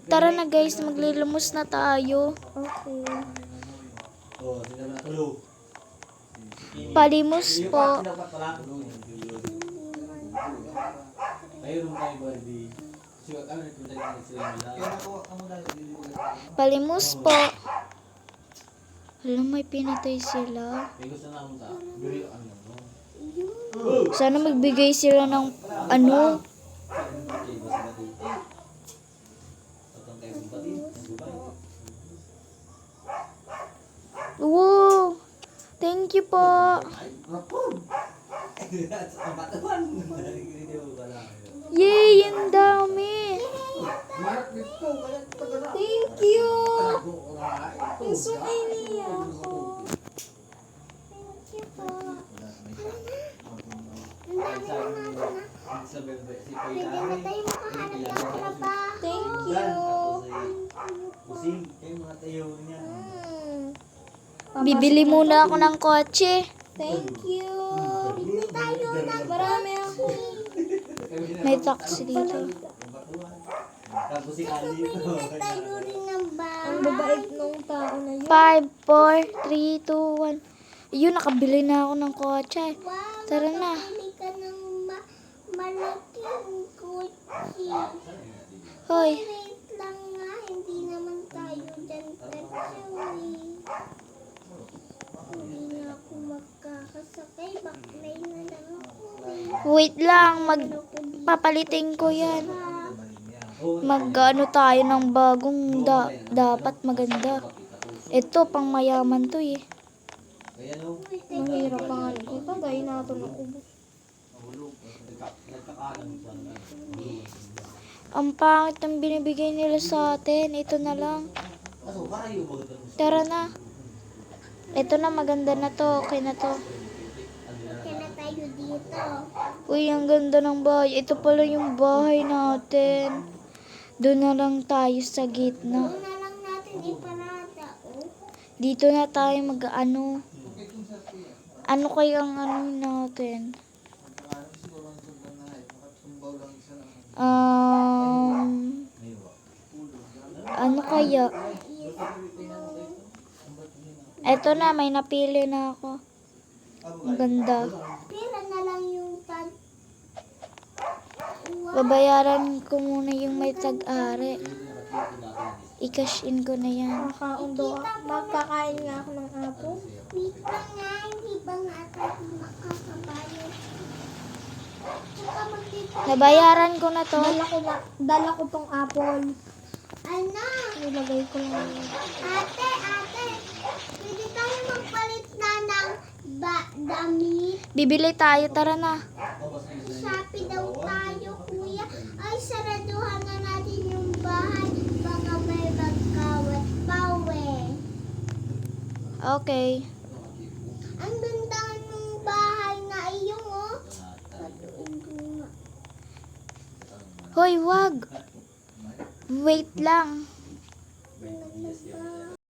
Tara na guys, maglilumos na tayo. Okay. Palimos po. Palimos po. Alam, may pinatay sila. Sana magbigay sila ng ano. Wow! Thank you po. Yay! Ang dami. Thank you. Gusto kayo niya ako. Thank you po. Pwede na tayo makahanap ng trabaho. Thank you. Bibili muna ako ng kotse. Thank you. Bili tayo ng marami ako. May taxi dito. Bili tayo rin ng bag. Ang babait nung tao na yun. 5, 4, 3, 2, 1. Yun, nakabili na ako ng kotse. Wow, Tara na. nakabili ka ng malaking kotse. Hoy, Wait lang nga, hindi naman tayo dyan tatsuwi. Hindi na ako magkakasakay, baklay na lang ako. wait lang. Papalitin ko yan. Mag-ano tayo ng bagong dapat maganda. Ito, pang mayaman to eh. Mahirap ang ano ko, tagay natin ako. Ang pangit ng binibigay nila sa atin. Ito na lang. Tara na. Ito na, maganda na to. Okay na to. Kaya na tayo dito. Uy, ang ganda ng bahay. Ito pala yung bahay natin. Doon na lang tayo sa gitna. Una lang natin iparada, oh. Dito na tayo mag-ano. Ano kayang ano natin? Ano kaya? Eto na, may napili na ako. Ang ganda. Pira na lang yung tag. Babayaran ko muna yung may tag-ari. I-cash in ko na yan. Magkakain nga ako ng apple. Wait lang nga, hindi ba nga tayo makakabayad? Tsaka magtitipid. Nabayaran ko na to. Dala ko tong apple. Ano? Nilagay ko lang. Ate, pwede tayo magpalit na ng damit. Bibili tayo, tara na. Shopee daw tayo, kuya. Ay, saraduhan na natin yung bahay. Baka may magkawat pawe. Okay. Ang ganda ng bahay na iyong, oh. Paluin ko nga. Hoy, wag. Wait lang. Nagmasa.